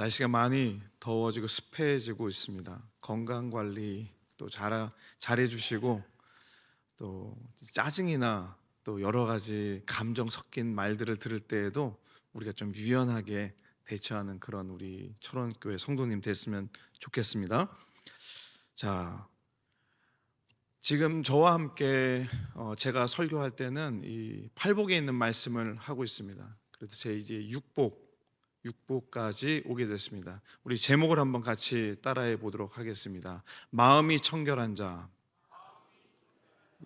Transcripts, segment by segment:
날씨가 많이 더워지고 습해지고 있습니다. 건강 관리 또 잘해 주시고, 또 짜증이나 또 여러 가지 감정 섞인 말들을 들을 때에도 우리가 좀 유연하게 대처하는 그런 우리 철원교회 성도님 됐으면 좋겠습니다. 자, 지금 저와 함께 제가 설교할 때는 이 팔복에 있는 말씀을 하고 있습니다. 그래도 제 이제 육복까지 오게 됐습니다. 우리 제목을 한번 같이 따라해 보도록 하겠습니다. 마음이 청결한 자.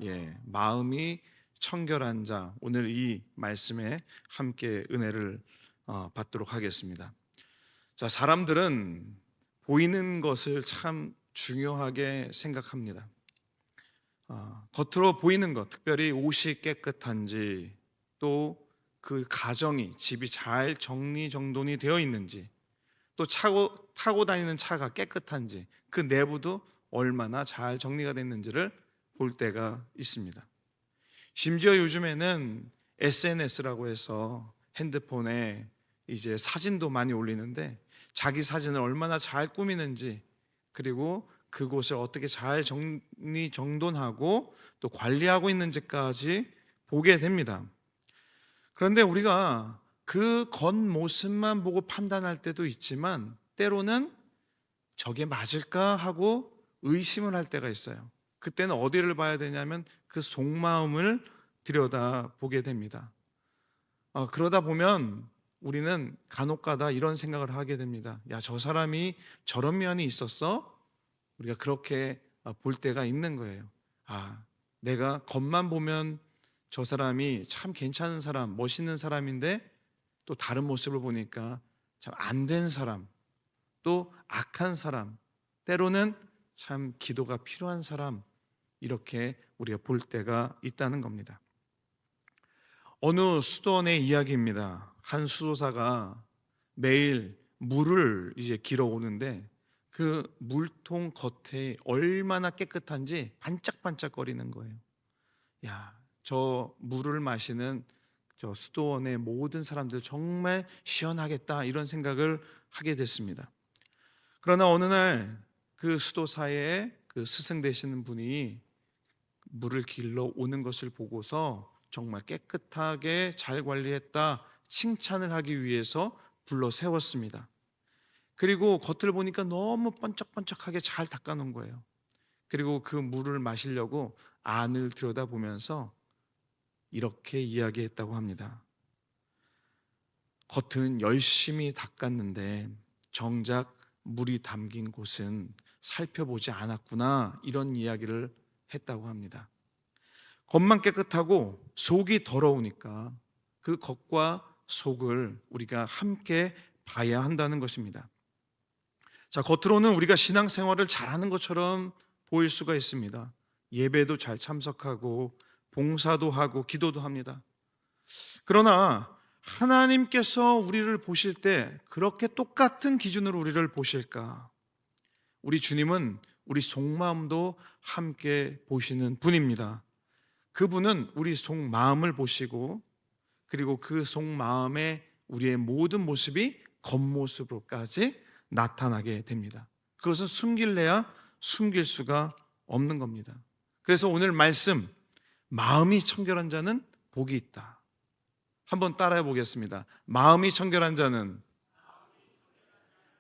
예, 마음이 청결한 자. 오늘 이 말씀에 함께 은혜를 받도록 하겠습니다. 자, 사람들은 보이는 것을 참 중요하게 생각합니다. 겉으로 보이는 것, 특별히 옷이 깨끗한지, 또 그 가정이, 집이 잘 정리정돈이 되어 있는지, 또 타고 다니는 차가 깨끗한지, 그 내부도 얼마나 잘 정리가 됐는지를 볼 때가 있습니다. 심지어 요즘에는 SNS라고 해서 핸드폰에 이제 사진도 많이 올리는데, 자기 사진을 얼마나 잘 꾸미는지, 그리고 그곳을 어떻게 잘 정리정돈하고 또 관리하고 있는지까지 보게 됩니다. 그런데 우리가 그 겉모습만 보고 판단할 때도 있지만, 때로는 저게 맞을까 하고 의심을 할 때가 있어요. 그때는 어디를 봐야 되냐면 그 속마음을 들여다보게 됩니다. 그러다 보면 우리는 간혹가다 이런 생각을 하게 됩니다. 야, 저 사람이 저런 면이 있었어? 우리가 그렇게 볼 때가 있는 거예요. 내가 겉만 보면 저 사람이 참 괜찮은 사람, 멋있는 사람인데, 또 다른 모습을 보니까 참 안 된 사람, 또 악한 사람, 때로는 참 기도가 필요한 사람, 이렇게 우리가 볼 때가 있다는 겁니다. 어느 수도원의 이야기입니다. 한 수도사가 매일 물을 이제 길어 오는데, 그 물통 겉에 얼마나 깨끗한지 반짝반짝거리는 거예요. 야, 저 물을 마시는 저 수도원의 모든 사람들 정말 시원하겠다, 이런 생각을 하게 됐습니다. 그러나 어느 날 그 수도사의 그 스승 되시는 분이 물을 길러 오는 것을 보고서 정말 깨끗하게 잘 관리했다 칭찬을 하기 위해서 불러 세웠습니다. 그리고 겉을 보니까 너무 번쩍번쩍하게 잘 닦아놓은 거예요. 그리고 그 물을 마시려고 안을 들여다보면서 이렇게 이야기했다고 합니다. 겉은 열심히 닦았는데 정작 물이 담긴 곳은 살펴보지 않았구나, 이런 이야기를 했다고 합니다. 겉만 깨끗하고 속이 더러우니까 그 겉과 속을 우리가 함께 봐야 한다는 것입니다. 자, 겉으로는 우리가 신앙생활을 잘하는 것처럼 보일 수가 있습니다. 예배도 잘 참석하고 봉사도 하고 기도도 합니다. 그러나 하나님께서 우리를 보실 때 그렇게 똑같은 기준으로 우리를 보실까? 우리 주님은 우리 속마음도 함께 보시는 분입니다. 그분은 우리 속마음을 보시고, 그리고 그 속마음에 우리의 모든 모습이 겉모습으로까지 나타나게 됩니다. 그것은 숨길래야 숨길 수가 없는 겁니다. 그래서 오늘 말씀, 마음이 청결한 자는 복이 있다. 한번 따라해 보겠습니다. 마음이 청결한 자는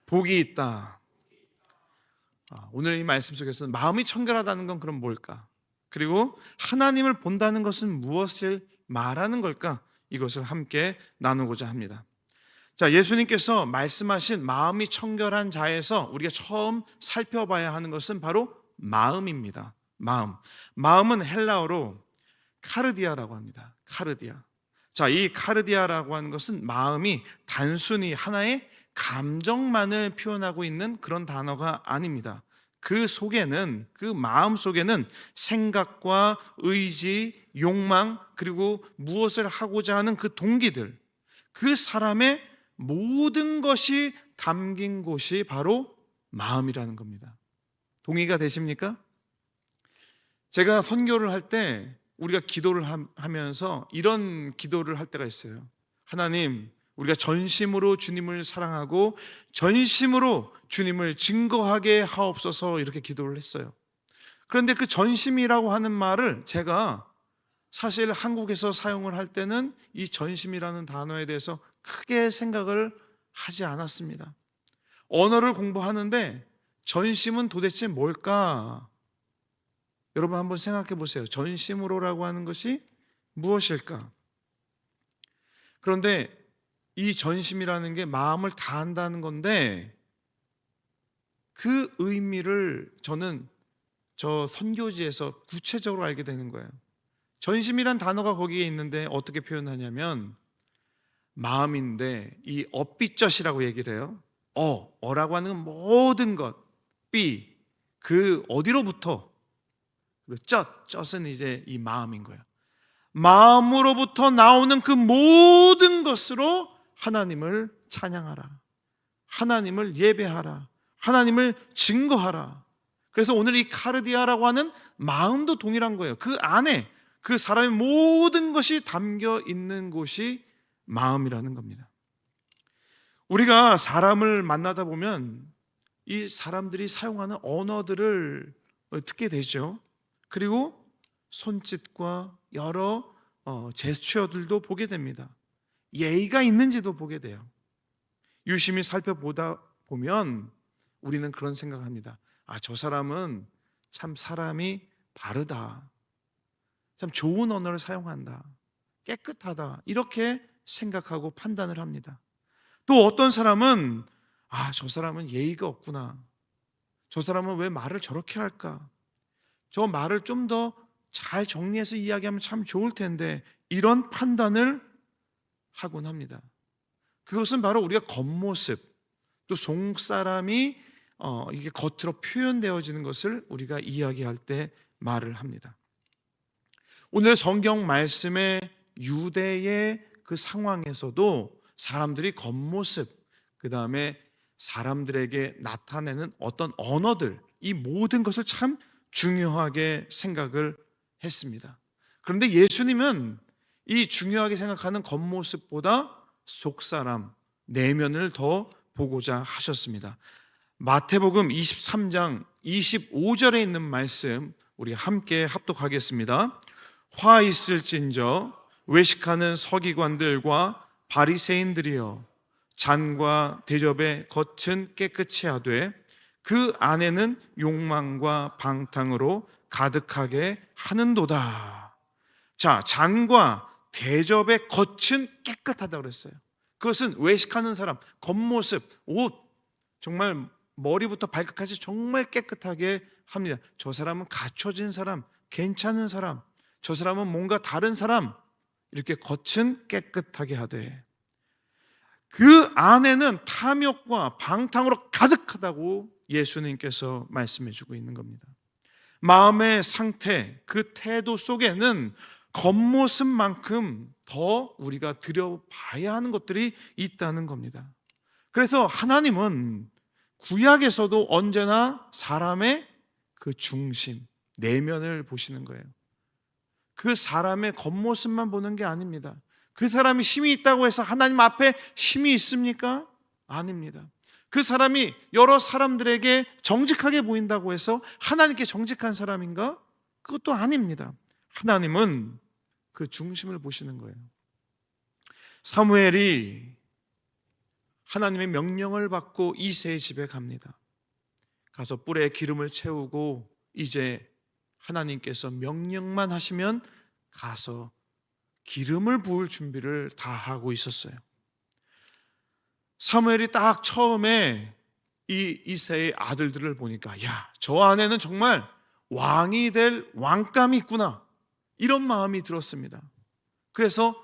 복이 있다. 오늘 이 말씀 속에서 마음이 청결하다는 건 그럼 뭘까? 그리고 하나님을 본다는 것은 무엇을 말하는 걸까? 이것을 함께 나누고자 합니다. 자, 예수님께서 말씀하신 마음이 청결한 자에서 우리가 처음 살펴봐야 하는 것은 바로 마음입니다. 마음은 헬라어로 카르디아라고 합니다. 카르디아. 자, 이 카르디아라고 하는 것은 마음이 단순히 하나의 감정만을 표현하고 있는 그런 단어가 아닙니다. 그 속에는, 그 마음 속에는 생각과 의지, 욕망, 그리고 무엇을 하고자 하는 그 동기들, 그 사람의 모든 것이 담긴 곳이 바로 마음이라는 겁니다. 동의가 되십니까? 제가 선교를 할 때 우리가 기도를 하면서 이런 기도를 할 때가 있어요. 하나님, 우리가 전심으로 주님을 사랑하고 전심으로 주님을 증거하게 하옵소서 이렇게 기도를 했어요. 그런데 그 전심이라고 하는 말을 제가 사실 한국에서 사용을 할 때는 이 전심이라는 단어에 대해서 크게 생각을 하지 않았습니다. 언어를 공부하는데 전심은 도대체 뭘까? 여러분 한번 생각해 보세요. 전심으로라고 하는 것이 무엇일까? 그런데 이 전심이라는 게 마음을 다한다는 건데 그 의미를 저는 저 선교지에서 구체적으로 알게 되는 거예요. 전심이란 단어가 거기에 있는데 어떻게 표현하냐면 마음인데 이 어삐젖이라고 얘기를 해요. 어라고 하는 건 모든 것, 삐, 그 어디로부터, 그리고 젖은 이제 이 마음인 거예요. 마음으로부터 나오는 그 모든 것으로 하나님을 찬양하라, 하나님을 예배하라, 하나님을 증거하라. 그래서 오늘 이 카르디아라고 하는 마음도 동일한 거예요. 그 안에 그 사람의 모든 것이 담겨 있는 곳이 마음이라는 겁니다. 우리가 사람을 만나다 보면 이 사람들이 사용하는 언어들을 듣게 되죠. 그리고 손짓과 여러 제스처들도 보게 됩니다. 예의가 있는지도 보게 돼요. 유심히 살펴보다 보면 우리는 그런 생각을 합니다. 저 사람은 참 사람이 바르다, 참 좋은 언어를 사용한다, 깨끗하다, 이렇게 생각하고 판단을 합니다. 또 어떤 사람은 저 사람은 예의가 없구나, 저 사람은 왜 말을 저렇게 할까, 저 말을 좀 더 잘 정리해서 이야기하면 참 좋을 텐데, 이런 판단을 하곤 합니다. 그것은 바로 우리가 겉모습, 또 속사람이 이게 겉으로 표현되어지는 것을 우리가 이야기할 때 말을 합니다. 오늘 성경 말씀의 유대의 그 상황에서도 사람들이 겉모습, 그 다음에 사람들에게 나타내는 어떤 언어들, 이 모든 것을 참 중요하게 생각을 했습니다. 그런데 예수님은 이 중요하게 생각하는 겉모습보다 속사람, 내면을 더 보고자 하셨습니다. 마태복음 23장 25절에 있는 말씀 우리 함께 합독하겠습니다. 화 있을진저 외식하는 서기관들과 바리새인들이여, 잔과 대접의 겉은 깨끗이 하되 그 안에는 욕망과 방탕으로 가득하게 하는도다. 자, 잔과 대접의 겉은 깨끗하다고 그랬어요. 그것은 외식하는 사람, 겉모습, 옷, 정말 머리부터 발끝까지 정말 깨끗하게 합니다. 저 사람은 갖춰진 사람, 괜찮은 사람, 저 사람은 뭔가 다른 사람, 이렇게 겉은 깨끗하게 하되 그 안에는 탐욕과 방탕으로 가득하다고 예수님께서 말씀해 주고 있는 겁니다. 마음의 상태, 그 태도 속에는 겉모습만큼 더 우리가 들여봐야 하는 것들이 있다는 겁니다. 그래서 하나님은 구약에서도 언제나 사람의 그 중심, 내면을 보시는 거예요. 그 사람의 겉모습만 보는 게 아닙니다. 그 사람이 힘이 있다고 해서 하나님 앞에 힘이 있습니까? 아닙니다. 그 사람이 여러 사람들에게 정직하게 보인다고 해서 하나님께 정직한 사람인가? 그것도 아닙니다. 하나님은 그 중심을 보시는 거예요. 사무엘이 하나님의 명령을 받고 이새의 집에 갑니다. 가서 뿔에 기름을 채우고 이제 하나님께서 명령만 하시면 가서 기름을 부을 준비를 다 하고 있었어요. 사무엘이 딱 처음에 이 이새의 아들들을 보니까 저 안에는 정말 왕이 될 왕감이 있구나, 이런 마음이 들었습니다. 그래서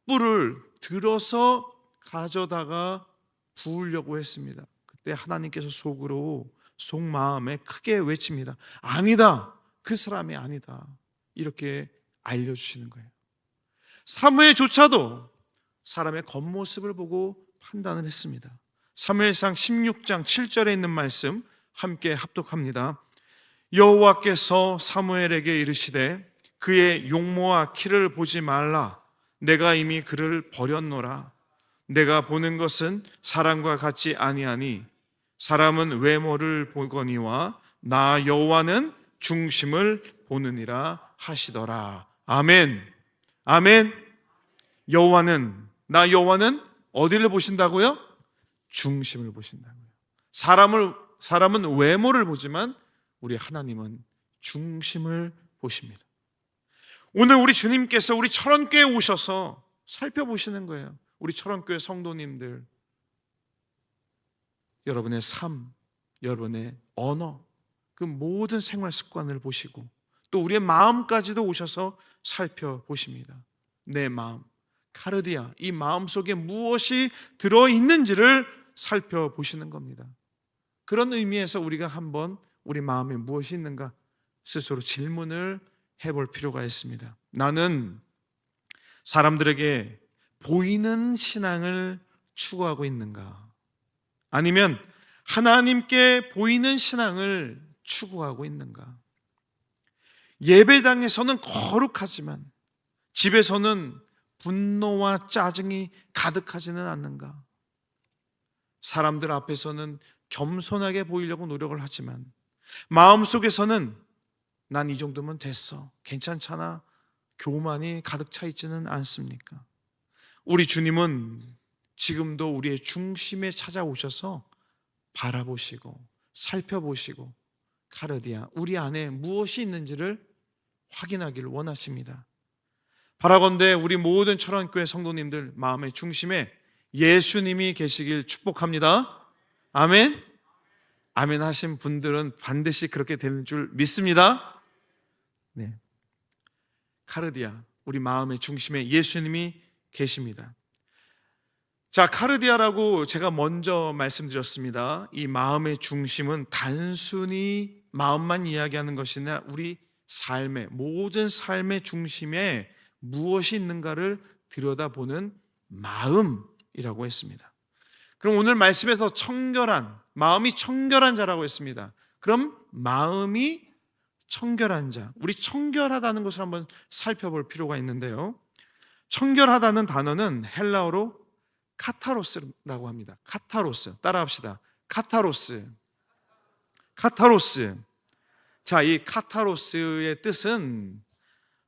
뿔을 들어서 가져다가 부으려고 했습니다. 그때 하나님께서 속마음에 크게 외칩니다. 아니다, 그 사람이 아니다, 이렇게 알려주시는 거예요. 사무엘조차도 사람의 겉모습을 보고 판단을 했습니다. 사무엘상 16장 7절에 있는 말씀 함께 합독합니다. 여호와께서 사무엘에게 이르시되 그의 용모와 키를 보지 말라, 내가 이미 그를 버렸노라. 내가 보는 것은 사람과 같지 아니하니 사람은 외모를 보거니와 나 여호와는 중심을 보느니라 하시더라. 아멘. 아멘. 나 여호와는 어디를 보신다고요? 중심을 보신다고요. 사람은 외모를 보지만 우리 하나님은 중심을 보십니다. 오늘 우리 주님께서 우리 철원교회에 오셔서 살펴보시는 거예요. 우리 철원교회 성도님들, 여러분의 삶, 여러분의 언어, 그 모든 생활 습관을 보시고 또 우리의 마음까지도 오셔서 살펴보십니다. 내 마음, 카르디아, 이 마음 속에 무엇이 들어있는지를 살펴보시는 겁니다. 그런 의미에서 우리가 한번 우리 마음에 무엇이 있는가 스스로 질문을 해볼 필요가 있습니다. 나는 사람들에게 보이는 신앙을 추구하고 있는가? 아니면 하나님께 보이는 신앙을 추구하고 있는가? 예배당에서는 거룩하지만 집에서는 분노와 짜증이 가득하지는 않는가? 사람들 앞에서는 겸손하게 보이려고 노력을 하지만 마음속에서는 난 이 정도면 됐어, 괜찮잖아, 교만이 가득 차 있지는 않습니까? 우리 주님은 지금도 우리의 중심에 찾아오셔서 바라보시고 살펴보시고 카르디아, 우리 안에 무엇이 있는지를 확인하기를 원하십니다. 바라건대 우리 모든 철원교회 성도님들 마음의 중심에 예수님이 계시길 축복합니다. 아멘. 아멘 하신 분들은 반드시 그렇게 되는 줄 믿습니다. 네. 카르디아, 우리 마음의 중심에 예수님이 계십니다. 자, 카르디아라고 제가 먼저 말씀드렸습니다. 이 마음의 중심은 단순히 마음만 이야기하는 것이 아니라 우리 삶의 모든 삶의 중심에 무엇이 있는가를 들여다보는 마음이라고 했습니다. 그럼 오늘 말씀에서 청결한, 마음이 청결한 자라고 했습니다. 그럼 마음이 청결한 자, 우리 청결하다는 것을 한번 살펴볼 필요가 있는데요. 청결하다는 단어는 헬라어로 카타로스라고 합니다. 카타로스, 따라합시다. 카타로스. 자, 이 카타로스의 뜻은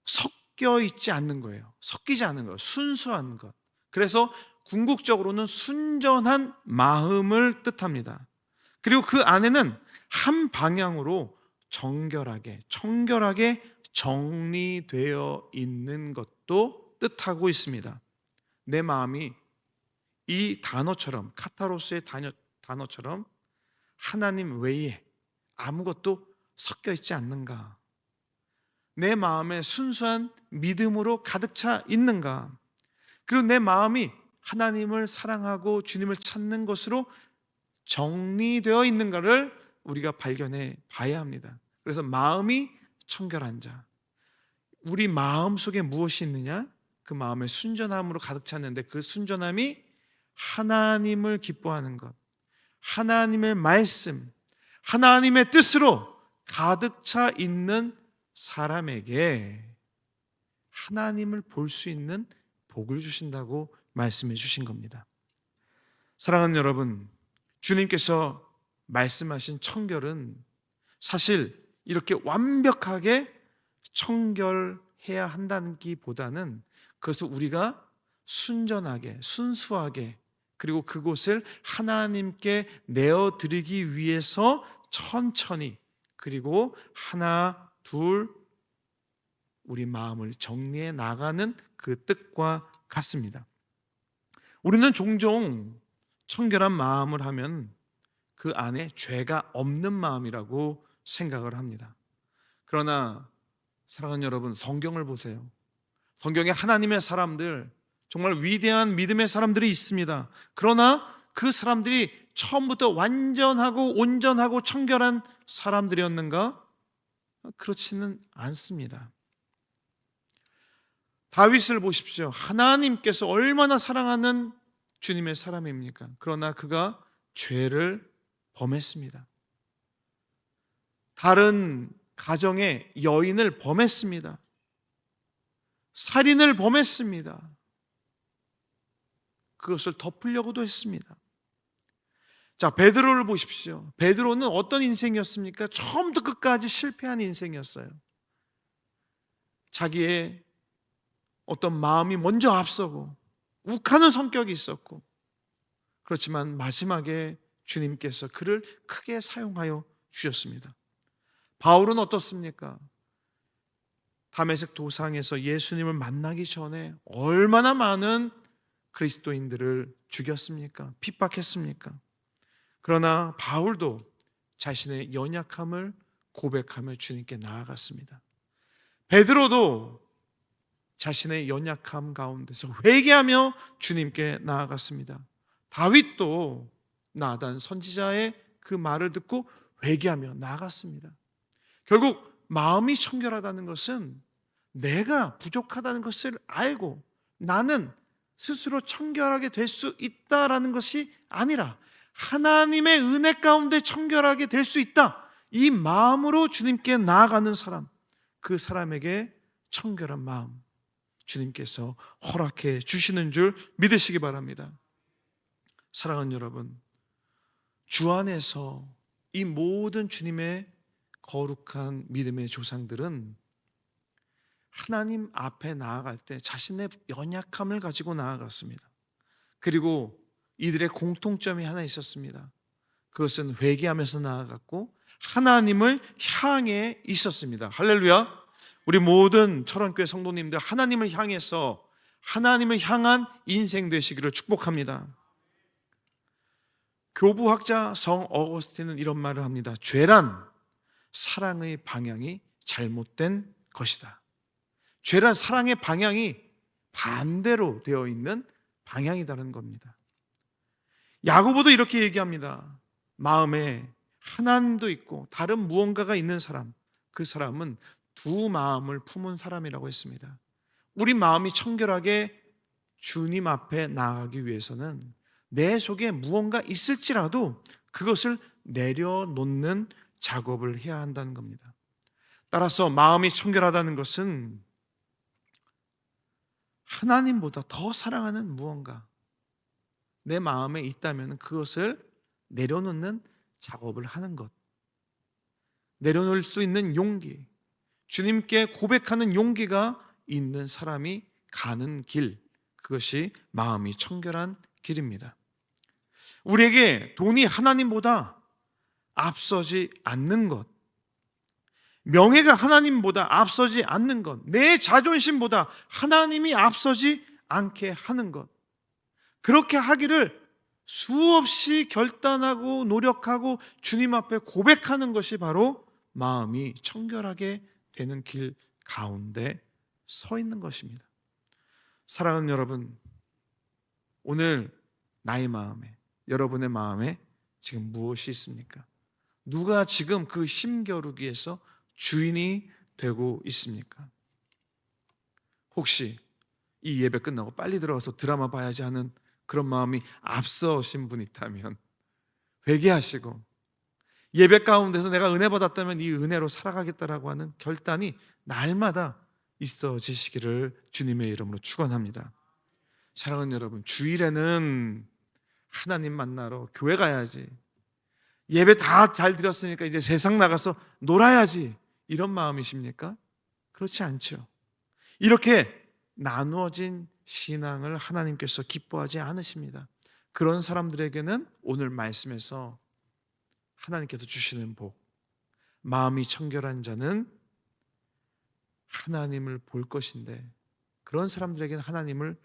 섞여 있지 않는 거예요. 섞이지 않는 거예요. 순수한 것. 그래서 궁극적으로는 순전한 마음을 뜻합니다. 그리고 그 안에는 한 방향으로 정결하게, 청결하게 정리되어 있는 것도 뜻하고 있습니다. 내 마음이 이 단어처럼, 카타로스의 단어처럼 하나님 외에 아무것도 섞여 있지 않는가? 내 마음에 순수한 믿음으로 가득 차 있는가? 그리고 내 마음이 하나님을 사랑하고 주님을 찾는 것으로 정리되어 있는가를 우리가 발견해 봐야 합니다. 그래서 마음이 청결한 자, 우리 마음 속에 무엇이 있느냐? 그 마음의 순전함으로 가득 찼는데 그 순전함이 하나님을 기뻐하는 것, 하나님의 말씀, 하나님의 뜻으로 가득 차 있는 사람에게 하나님을 볼 수 있는 복을 주신다고 말씀해 주신 겁니다. 사랑하는 여러분, 주님께서 말씀하신 청결은 사실 이렇게 완벽하게 청결해야 한다는 기보다는 그것을 우리가 순전하게, 순수하게, 그리고 그곳을 하나님께 내어드리기 위해서 천천히, 그리고 하나, 둘, 우리 마음을 정리해 나가는 그 뜻과 같습니다. 우리는 종종 청결한 마음을 하면 그 안에 죄가 없는 마음이라고 생각을 합니다. 그러나 사랑하는 여러분, 성경을 보세요. 성경에 하나님의 사람들, 정말 위대한 믿음의 사람들이 있습니다. 그러나 그 사람들이 처음부터 완전하고 온전하고 청결한 사람들이었는가? 그렇지는 않습니다. 다윗을 보십시오. 하나님께서 얼마나 사랑하는 주님의 사람입니까? 그러나 그가 죄를 범했습니다. 다른 가정의 여인을 범했습니다. 살인을 범했습니다. 그것을 덮으려고도 했습니다. 자, 베드로를 보십시오. 베드로는 어떤 인생이었습니까? 처음부터 끝까지 실패한 인생이었어요. 자기의 어떤 마음이 먼저 앞서고 욱하는 성격이 있었고, 그렇지만 마지막에 주님께서 그를 크게 사용하여 주셨습니다. 바울은 어떻습니까? 다메섹 도상에서 예수님을 만나기 전에 얼마나 많은 그리스도인들을 죽였습니까? 핍박했습니까? 그러나 바울도 자신의 연약함을 고백하며 주님께 나아갔습니다. 베드로도 자신의 연약함 가운데서 회개하며 주님께 나아갔습니다. 다윗도 나단 선지자의 그 말을 듣고 회개하며 나아갔습니다. 결국 마음이 청결하다는 것은 내가 부족하다는 것을 알고 나는 스스로 청결하게 될 수 있다라는 것이 아니라 하나님의 은혜 가운데 청결하게 될 수 있다, 이 마음으로 주님께 나아가는 사람, 그 사람에게 청결한 마음 주님께서 허락해 주시는 줄 믿으시기 바랍니다. 사랑하는 여러분, 주 안에서 이 모든 주님의 거룩한 믿음의 조상들은 하나님 앞에 나아갈 때 자신의 연약함을 가지고 나아갔습니다. 그리고 이들의 공통점이 하나 있었습니다. 그것은 회개하면서 나아갔고 하나님을 향해 있었습니다. 할렐루야. 우리 모든 철원교회 성도님들 하나님을 향해서 하나님을 향한 인생 되시기를 축복합니다. 교부학자 성 어거스틴은 이런 말을 합니다. 죄란 사랑의 방향이 잘못된 것이다. 죄란 사랑의 방향이 반대로 되어 있는 방향이라는 겁니다. 야고보도 이렇게 얘기합니다. 마음에 하나님도 있고 다른 무언가가 있는 사람, 그 사람은 두 마음을 품은 사람이라고 했습니다. 우리 마음이 청결하게 주님 앞에 나아가기 위해서는 내 속에 무언가 있을지라도 그것을 내려놓는 작업을 해야 한다는 겁니다. 따라서 마음이 청결하다는 것은 하나님보다 더 사랑하는 무언가 내 마음에 있다면 그것을 내려놓는 작업을 하는 것, 내려놓을 수 있는 용기, 주님께 고백하는 용기가 있는 사람이 가는 길, 그것이 마음이 청결한 길입니다. 우리에게 돈이 하나님보다 앞서지 않는 것, 명예가 하나님보다 앞서지 않는 것, 내 자존심보다 하나님이 앞서지 않게 하는 것, 그렇게 하기를 수없이 결단하고 노력하고 주님 앞에 고백하는 것이 바로 마음이 청결하게 되는 길 가운데 서 있는 것입니다. 사랑하는 여러분, 오늘 나의 마음에, 여러분의 마음에 지금 무엇이 있습니까? 누가 지금 그 힘겨루기에서 주인이 되고 있습니까? 혹시 이 예배 끝나고 빨리 들어가서 드라마 봐야지 하는 그런 마음이 앞서신 분 있다면 회개하시고 예배 가운데서 내가 은혜 받았다면 이 은혜로 살아가겠다라고 하는 결단이 날마다 있어지시기를 주님의 이름으로 축원합니다. 사랑하는 여러분, 주일에는 하나님 만나러 교회 가야지, 예배 다 잘 드렸으니까 이제 세상 나가서 놀아야지, 이런 마음이십니까? 그렇지 않죠. 이렇게 나누어진 신앙을 하나님께서 기뻐하지 않으십니다. 그런 사람들에게는 오늘 말씀에서 하나님께서 주시는 복, 마음이 청결한 자는 하나님을 볼 것인데, 그런 사람들에게는 하나님을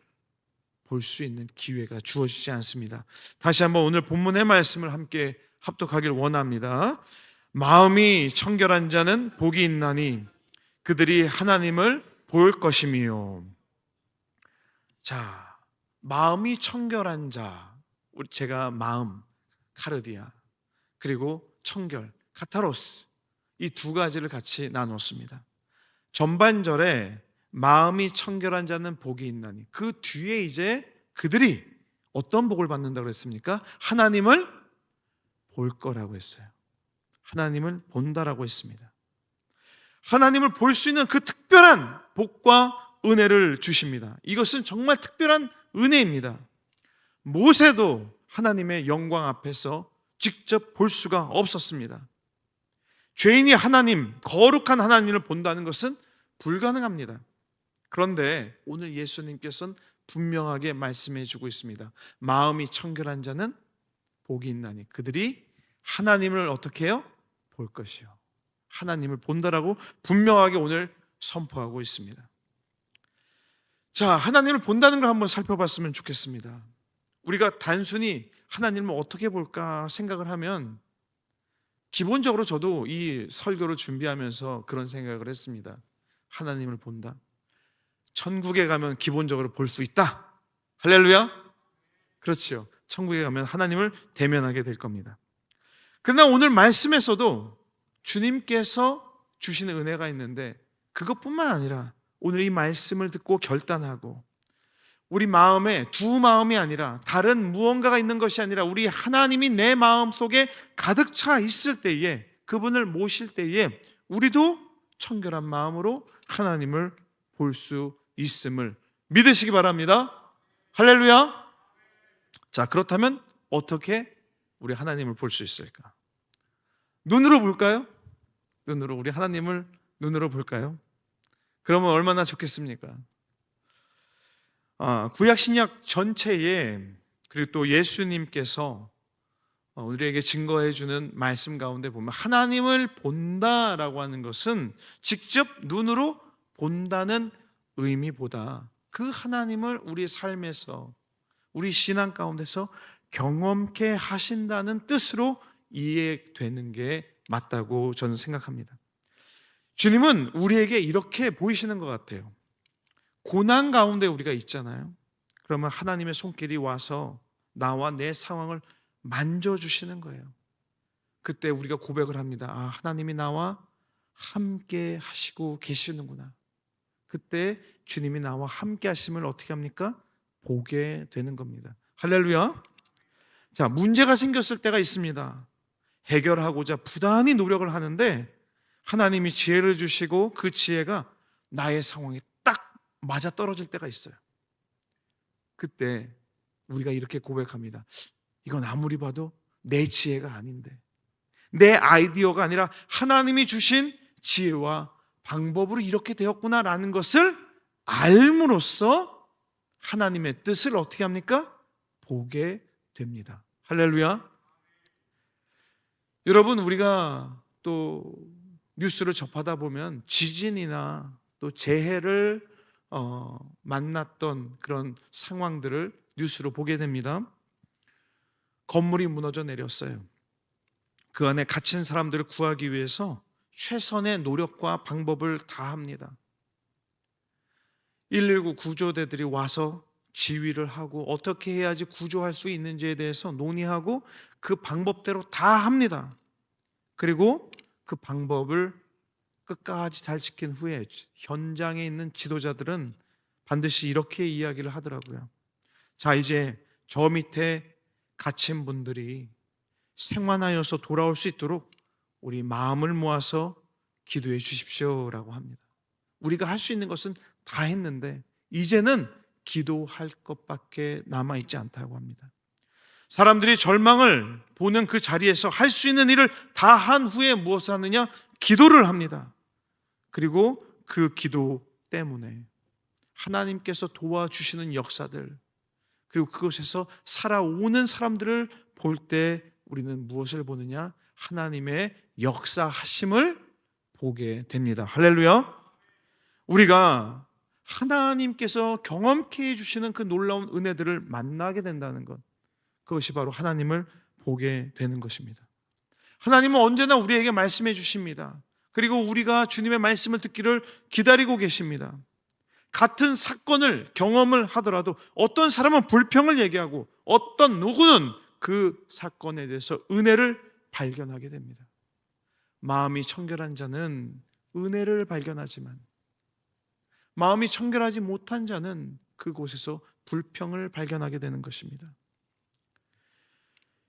볼 수 있는 기회가 주어지지 않습니다. 다시 한번 오늘 본문의 말씀을 함께 합독하길 원합니다. 마음이 청결한 자는 복이 있나니 그들이 하나님을 볼 것이며. 자, 마음이 청결한 자, 제가 마음, 카르디아, 그리고 청결, 카타로스, 이 두 가지를 같이 나눴습니다. 전반절에 마음이 청결한 자는 복이 있나니, 그 뒤에 이제 그들이 어떤 복을 받는다고 했습니까? 하나님을 볼 거라고 했어요. 하나님을 본다라고 했습니다. 하나님을 볼 수 있는 그 특별한 복과 은혜를 주십니다. 이것은 정말 특별한 은혜입니다. 모세도 하나님의 영광 앞에서 직접 볼 수가 없었습니다. 죄인이 하나님, 거룩한 하나님을 본다는 것은 불가능합니다. 그런데 오늘 예수님께서는 분명하게 말씀해 주고 있습니다. 마음이 청결한 자는 복이 있나니 그들이 하나님을 어떻게 해요? 볼 것이요. 하나님을 본다라고 분명하게 오늘 선포하고 있습니다. 자, 하나님을 본다는 걸 한번 살펴봤으면 좋겠습니다. 우리가 단순히 하나님을 어떻게 볼까 생각을 하면 기본적으로 저도 이 설교를 준비하면서 그런 생각을 했습니다. 하나님을 본다. 천국에 가면 기본적으로 볼 수 있다. 할렐루야. 그렇죠. 천국에 가면 하나님을 대면하게 될 겁니다. 그러나 오늘 말씀에서도 주님께서 주시는 은혜가 있는데 그것뿐만 아니라 오늘 이 말씀을 듣고 결단하고 우리 마음에 두 마음이 아니라 다른 무언가가 있는 것이 아니라 우리 하나님이 내 마음 속에 가득 차 있을 때에 그분을 모실 때에 우리도 청결한 마음으로 하나님을 볼 수 있음을 믿으시기 바랍니다. 할렐루야. 자, 그렇다면 어떻게 우리 하나님을 볼 수 있을까? 눈으로 볼까요? 눈으로 우리 하나님을 눈으로 볼까요? 그러면 얼마나 좋겠습니까? 구약 신약 전체에 그리고 또 예수님께서 우리에게 증거해 주는 말씀 가운데 보면 하나님을 본다라고 하는 것은 직접 눈으로 본다는 의미보다 그 하나님을 우리 삶에서 우리 신앙 가운데서 경험케 하신다는 뜻으로 이해되는 게 맞다고 저는 생각합니다. 주님은 우리에게 이렇게 보이시는 것 같아요. 고난 가운데 우리가 있잖아요. 그러면 하나님의 손길이 와서 나와 내 상황을 만져주시는 거예요. 그때 우리가 고백을 합니다. 하나님이 나와 함께 하시고 계시는구나. 그때 주님이 나와 함께 하심을 어떻게 합니까? 보게 되는 겁니다. 할렐루야. 자, 문제가 생겼을 때가 있습니다. 해결하고자 부단히 노력을 하는데 하나님이 지혜를 주시고 그 지혜가 나의 상황에 딱 맞아 떨어질 때가 있어요. 그때 우리가 이렇게 고백합니다. 이건 아무리 봐도 내 지혜가 아닌데, 내 아이디어가 아니라 하나님이 주신 지혜와 방법으로 이렇게 되었구나라는 것을 알므로써 하나님의 뜻을 어떻게 합니까? 보게 됩니다. 할렐루야. 여러분, 우리가 또 뉴스를 접하다 보면 지진이나 또 재해를 만났던 그런 상황들을 뉴스로 보게 됩니다. 건물이 무너져 내렸어요. 그 안에 갇힌 사람들을 구하기 위해서 최선의 노력과 방법을 다합니다. 119 구조대들이 와서 지휘를 하고 어떻게 해야지 구조할 수 있는지에 대해서 논의하고 그 방법대로 다 합니다. 그리고 그 방법을 끝까지 잘 지킨 후에 현장에 있는 지도자들은 반드시 이렇게 이야기를 하더라고요. 자, 이제 저 밑에 갇힌 분들이 생還하여서 돌아올 수 있도록 우리 마음을 모아서 기도해 주십시오라고 합니다. 우리가 할 수 있는 것은 다 했는데 이제는 기도할 것밖에 남아있지 않다고 합니다. 사람들이 절망을 보는 그 자리에서 할 수 있는 일을 다 한 후에 무엇을 하느냐? 기도를 합니다. 그리고 그 기도 때문에 하나님께서 도와주시는 역사들, 그리고 그곳에서 살아오는 사람들을 볼 때 우리는 무엇을 보느냐? 하나님의 역사하심을 보게 됩니다. 할렐루야. 우리가 하나님께서 경험케 해주시는 그 놀라운 은혜들을 만나게 된다는 것, 그것이 바로 하나님을 보게 되는 것입니다. 하나님은 언제나 우리에게 말씀해 주십니다. 그리고 우리가 주님의 말씀을 듣기를 기다리고 계십니다. 같은 사건을 경험을 하더라도 어떤 사람은 불평을 얘기하고 어떤 누구는 그 사건에 대해서 은혜를 발견하게 됩니다. 마음이 청결한 자는 은혜를 발견하지만 마음이 청결하지 못한 자는 그곳에서 불평을 발견하게 되는 것입니다.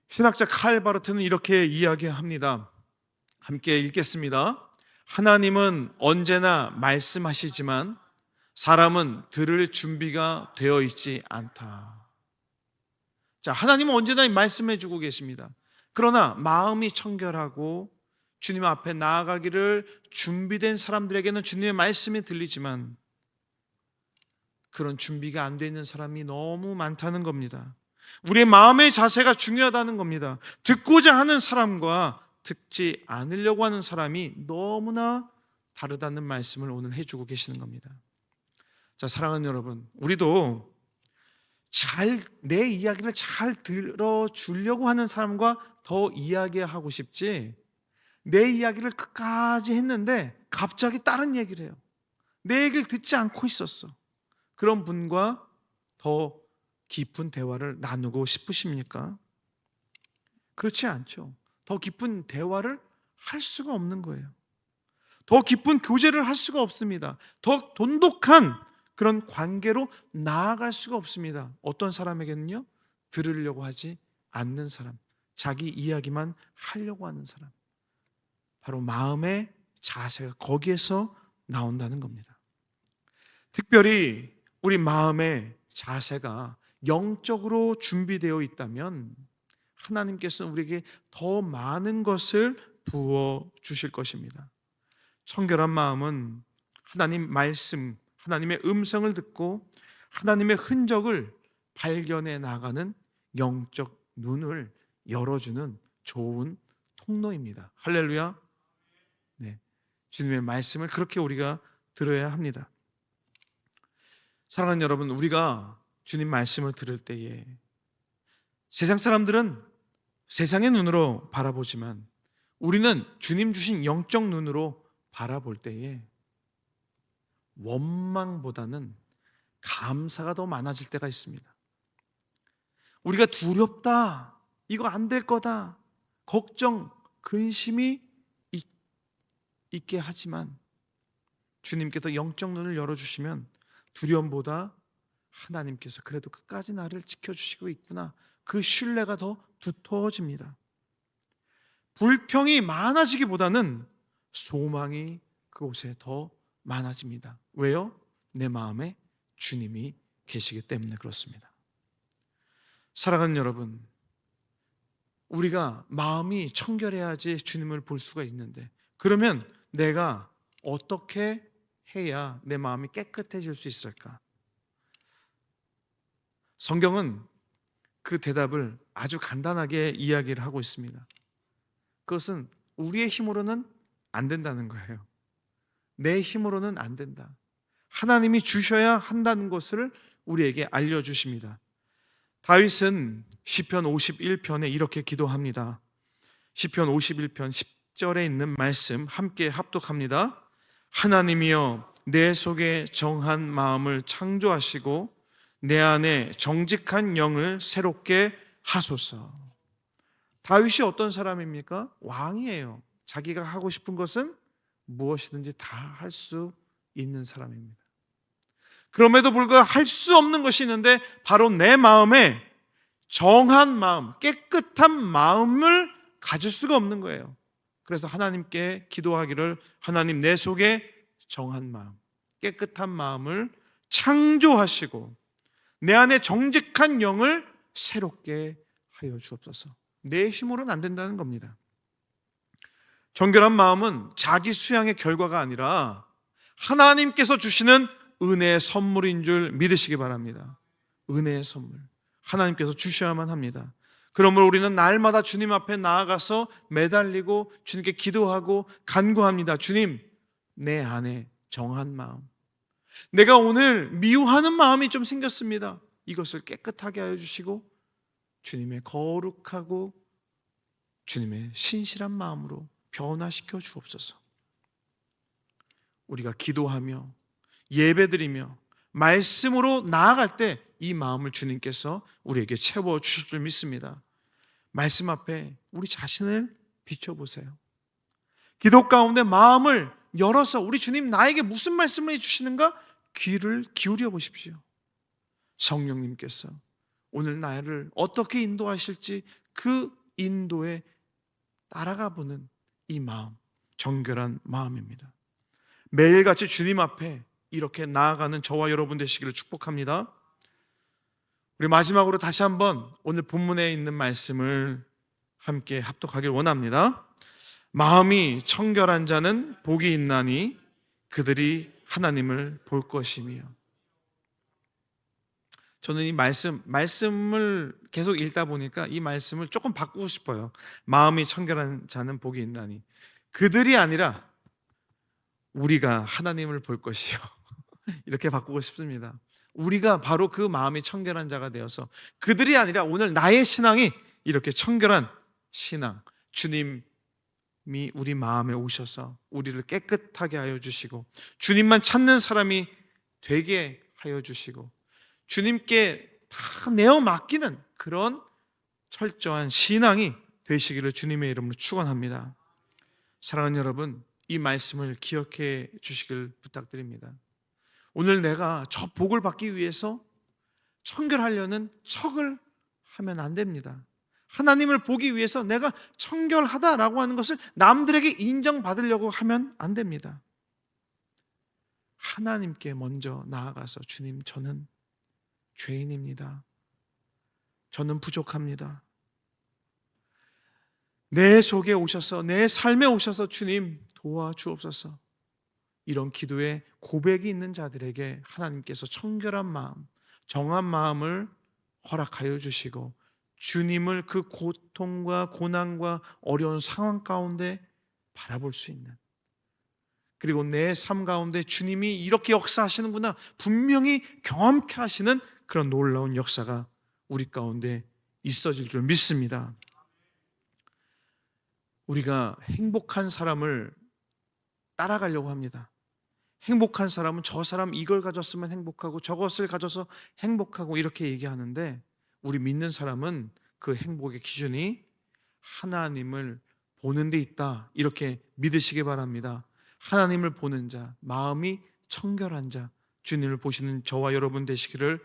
신학자 칼 바르트는 이렇게 이야기합니다. 함께 읽겠습니다. 하나님은 언제나 말씀하시지만 사람은 들을 준비가 되어 있지 않다. 자, 하나님은 언제나 말씀해 주고 계십니다. 그러나 마음이 청결하고 주님 앞에 나아가기를 준비된 사람들에게는 주님의 말씀이 들리지만 그런 준비가 안 돼 있는 사람이 너무 많다는 겁니다. 우리의 마음의 자세가 중요하다는 겁니다. 듣고자 하는 사람과 듣지 않으려고 하는 사람이 너무나 다르다는 말씀을 오늘 해주고 계시는 겁니다. 자, 사랑하는 여러분, 우리도 내 이야기를 잘 들어주려고 하는 사람과 더 이야기하고 싶지, 내 이야기를 끝까지 했는데 갑자기 다른 얘기를 해요. 내 얘기를 듣지 않고 있었어. 그런 분과 더 깊은 대화를 나누고 싶으십니까? 그렇지 않죠. 더 깊은 대화를 할 수가 없는 거예요. 더 깊은 교제를 할 수가 없습니다. 더 돈독한 그런 관계로 나아갈 수가 없습니다. 어떤 사람에게는요, 들으려고 하지 않는 사람, 자기 이야기만 하려고 하는 사람, 바로 마음의 자세가 거기에서 나온다는 겁니다. 특별히 우리 마음의 자세가 영적으로 준비되어 있다면 하나님께서는 우리에게 더 많은 것을 부어 주실 것입니다. 청결한 마음은 하나님 말씀, 하나님의 음성을 듣고 하나님의 흔적을 발견해 나가는 영적 눈을 열어주는 좋은 통로입니다. 할렐루야. 네, 주님의 말씀을 그렇게 우리가 들어야 합니다. 사랑하는 여러분, 우리가 주님 말씀을 들을 때에 세상 사람들은 세상의 눈으로 바라보지만 우리는 주님 주신 영적 눈으로 바라볼 때에 원망보다는 감사가 더 많아질 때가 있습니다. 우리가 두렵다, 이거 안 될 거다, 걱정, 근심이 있게 하지만 주님께서 영적 눈을 열어주시면 두려움보다 하나님께서 그래도 끝까지 나를 지켜주시고 있구나, 그 신뢰가 더 두터워집니다. 불평이 많아지기보다는 소망이 그곳에 더 많아집니다. 왜요? 내 마음에 주님이 계시기 때문에 그렇습니다. 사랑하는 여러분, 우리가 마음이 청결해야지 주님을 볼 수가 있는데, 그러면 내가 어떻게 해야 내 마음이 깨끗해질 수 있을까? 성경은 그 대답을 아주 간단하게 이야기를 하고 있습니다. 그것은 우리의 힘으로는 안 된다는 거예요. 내 힘으로는 안 된다. 하나님이 주셔야 한다는 것을 우리에게 알려주십니다. 다윗은 시편 51편에 이렇게 기도합니다. 시편 51편 10절에 있는 말씀 함께 합독합니다. 하나님이여, 내 속에 정한 마음을 창조하시고 내 안에 정직한 영을 새롭게 하소서. 다윗이 어떤 사람입니까? 왕이에요. 자기가 하고 싶은 것은 무엇이든지 다 할 수 있는 사람입니다. 그럼에도 불구하고 할 수 없는 것이 있는데 바로 내 마음에 정한 마음, 깨끗한 마음을 가질 수가 없는 거예요. 그래서 하나님께 기도하기를, 하나님, 내 속에 정한 마음, 깨끗한 마음을 창조하시고 내 안에 정직한 영을 새롭게 하여 주옵소서. 내 힘으로는 안 된다는 겁니다. 정결한 마음은 자기 수양의 결과가 아니라 하나님께서 주시는 은혜의 선물인 줄 믿으시기 바랍니다. 은혜의 선물, 하나님께서 주셔야만 합니다. 그러므로 우리는 날마다 주님 앞에 나아가서 매달리고 주님께 기도하고 간구합니다. 주님, 내 안에 정한 마음, 내가 오늘 미워하는 마음이 좀 생겼습니다. 이것을 깨끗하게 하여 주시고 주님의 거룩하고 주님의 신실한 마음으로 변화시켜 주옵소서. 우리가 기도하며 예배드리며 말씀으로 나아갈 때 이 마음을 주님께서 우리에게 채워 주실 줄 믿습니다. 말씀 앞에 우리 자신을 비춰보세요. 기도 가운데 마음을 열어서 우리 주님 나에게 무슨 말씀을 해주시는가 귀를 기울여 보십시오. 성령님께서 오늘 나를 어떻게 인도하실지 그 인도에 따라가 보는 이 마음, 정결한 마음입니다. 매일같이 주님 앞에 이렇게 나아가는 저와 여러분 되시기를 축복합니다. 우리 마지막으로 다시 한번 오늘 본문에 있는 말씀을 함께 합독하길 원합니다. 마음이 청결한 자는 복이 있나니 그들이 하나님을 볼 것이며. 저는 이 말씀을 계속 읽다 보니까 이 말씀을 조금 바꾸고 싶어요. 마음이 청결한 자는 복이 있나니, 그들이 아니라 우리가 하나님을 볼 것이요. 이렇게 바꾸고 싶습니다. 우리가 바로 그 마음이 청결한 자가 되어서, 그들이 아니라 오늘 나의 신앙이 이렇게 청결한 신앙, 주님이 우리 마음에 오셔서 우리를 깨끗하게 하여 주시고, 주님만 찾는 사람이 되게 하여 주시고, 주님께 다 내어 맡기는 그런 철저한 신앙이 되시기를 주님의 이름으로 축원합니다. 사랑하는 여러분, 이 말씀을 기억해 주시길 부탁드립니다. 오늘 내가 저 복을 받기 위해서 청결하려는 척을 하면 안 됩니다. 하나님을 보기 위해서 내가 청결하다라고 하는 것을 남들에게 인정받으려고 하면 안 됩니다. 하나님께 먼저 나아가서, 주님, 저는 죄인입니다. 저는 부족합니다. 내 속에 오셔서, 내 삶에 오셔서 주님 도와주옵소서. 이런 기도에 고백이 있는 자들에게 하나님께서 청결한 마음, 정한 마음을 허락하여 주시고, 주님을 그 고통과 고난과 어려운 상황 가운데 바라볼 수 있는, 그리고 내 삶 가운데 주님이 이렇게 역사하시는구나 분명히 경험케 하시는 그런 놀라운 역사가 우리 가운데 있어질 줄 믿습니다. 우리가 행복한 사람을 따라가려고 합니다. 행복한 사람은 저 사람 이걸 가졌으면 행복하고 저것을 가져서 행복하고 이렇게 얘기하는데, 우리 믿는 사람은 그 행복의 기준이 하나님을 보는 데 있다, 이렇게 믿으시기 바랍니다. 하나님을 보는 자, 마음이 청결한 자, 주님을 보시는 저와 여러분 되시기를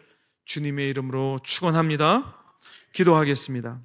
주님의 이름으로 축원합니다. 기도하겠습니다.